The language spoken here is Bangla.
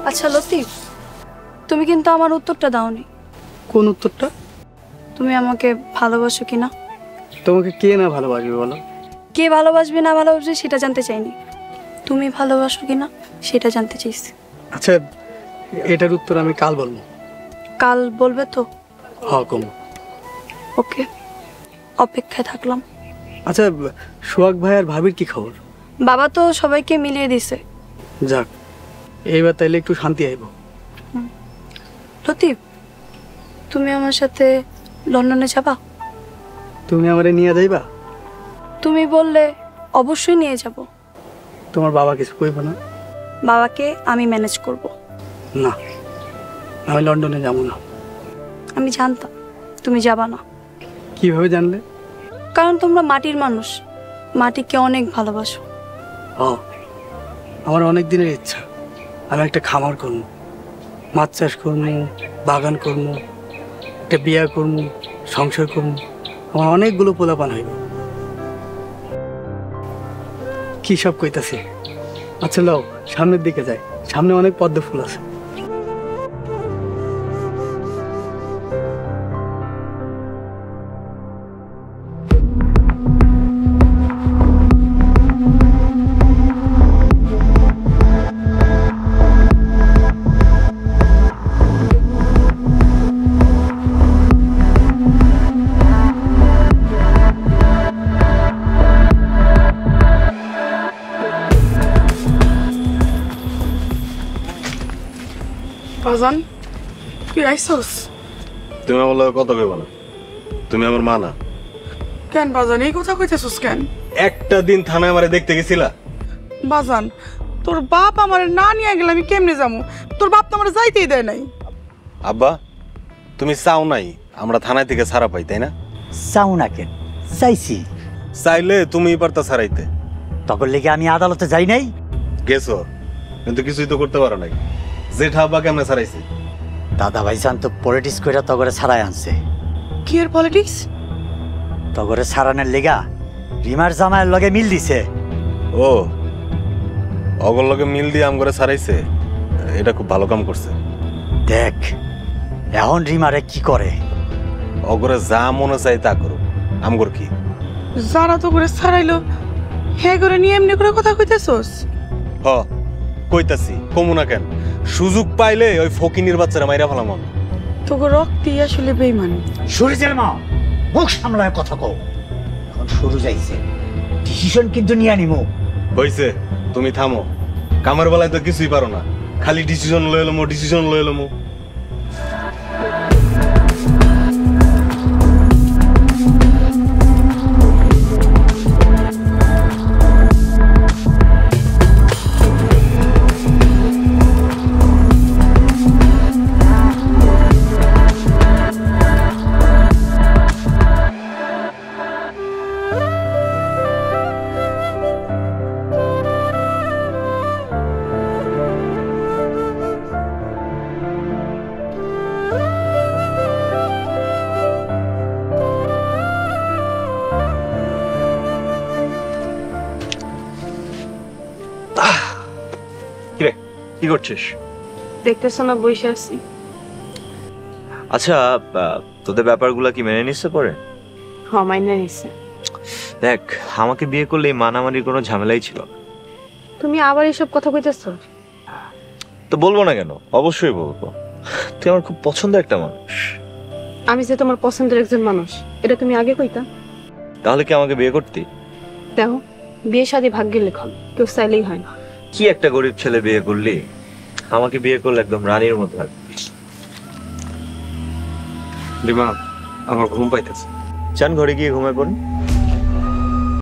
আচ্ছা লতিফ, তুমি কিন্তু আমার উত্তরটা দাওনি। কোন উত্তরটা? তুমি আমাকে ভালোবাসো কিনা? তোমাকে কে না ভালোবাসবে বলো? কে ভালোবাসবে না ভালোবাসবে সেটা জানতে চাইনি, তুমি ভালোবাসো কিনা সেটা জানতে চাইছি। আচ্ছা, এটার উত্তর আমি কাল বলবো। কাল বলবে তো? হ্যাঁ কম। ওকে, অপেক্ষায় থাকলাম। আচ্ছা, সোহাগ ভাই আর ভাবির কি খবর? বাবা তো সবাইকে মিলিয়ে দিছে। যাক, এইবার তাইলে একটু শান্তি আইব। লতিফ, তুমি আমার সাথে লন্ডনে যাবা? তুমি আমারে নিয়ে যাইবা? তুমি বললে অবশ্যই নিয়ে যাব। তোমার বাবা কিছু কইব না? বাবাকে আমি ম্যানেজ করব। না, আমি লন্ডনে যাব না। আমি জানতাম তুমি যাবা না। কিভাবে জানলে? কারণ তোমরা মাটির মানুষ, মাটিকে অনেক ভালোবাসো। ও, আমার অনেক দিনের ইচ্ছা আমি একটা খামার করবো, মাছ চাষ করবো, বাগান করবো, একটা বিয়া করবো, সংসার করবো। আমার অনেকগুলো পোলাপান হইব। কি সব কইতাছি? আচ্ছা লও, সামনের দিকে যাই, সামনে অনেক পদ্ম ফুল আছে। বাজান, তুই আইসস? তুমি আমার লগে কথা কইবা না, তুমি আমার মা না। কেন বাজান এই কথা কইতেছস কেন? একটা দিন থানায় আমারে দেখতে গেছিলা? বাজান, তোর বাপ আমার না নিয়ে গেলে আমি কেমনে যাবো? তোর বাপ তো আমার যাইতেই দেয় নাই। আব্বা, তুমি চাও নাই আমরা থানায় থেকে ছাড়া পাই, তাই না? চাও না কেন? চাইছি। চাইলে তুমি পারতা ছাড়াইতে। তখন লেগে আমি আদালতে যাই নাই। গেছো কিন্তু কিছুই তো করতে পারো নাই। জেঠা আব্বা কেমনে ছাড়াইছে? দাদা ভাইজান তো পলিটিক্স কইরা তগরে ছাড়াই আনছে। কি এর পলিটিক্স? তগরে ছাড়ানোর লেগা রিমার জামাইয়ের লগে মিল দিছে। ও, অগর লগে মিল দিয়ে আম করে ছাড়াইছে, এটা খুব ভালো কাম করছে। দেখ এখন রিমারে কি করে। অগরে যা মনে চাই তা করো, আমগর কি? যারা তো করে ছাড়াইলো হ্যাঁ করে নিয়ে এমনি করে কথা কইতেছস? হ, কইতাছি, কমু না কেন? সুযোগ পাইলে ওই ফকিনির বাচ্চারা মাইরা ফেলাম আমি। তোকে রক্তই আসলে বেইমান। সুরজের মা, মুখ সামলায় কথা কও। এখন শুরু যাইছে, ডিসিশন কিন্তু নিয়ে নিমু। হইছে, তুমি থামো। কামের বেলায় তো কিছুই পারো না, খালি ডিসিশন লয়ে এলামো, ডিসিশন লয়ে এলামো। কি করছিস? দেখতেছ না বসে আছি। আচ্ছা, তোদের ব্যাপারগুলো কি মেনে নিচ্ছে পরে? হ্যাঁ, মাইনে নিছে। দেখ, আমাকে বিয়ে করলে এই মানামানির কোনো ঝামেলাই ছিল না। তুমি আবার এসব কথা কইতেছ? তো বলবো না কেন, অবশ্যই বলবো। তুই আমার খুব পছন্দের একটা মানুষ। আমি যে তোমার পছন্দের একজন মানুষ এটা তুমি আগে কইতা? তাহলে কি আমাকে বিয়ে করতি? দেখো, বিয়ে শাদী ভাগ্যের লেখন, কেউ চাইলেই হয় না। কি একটা গরিব ছেলে বিয়ে করলি, আমাকে বিয়ে করলে একদম রানীর মতো থাকবি। লিমা, আমার ঘুম পাইতেছে। চান ঘরে গিয়ে ঘুমায় পড়ি।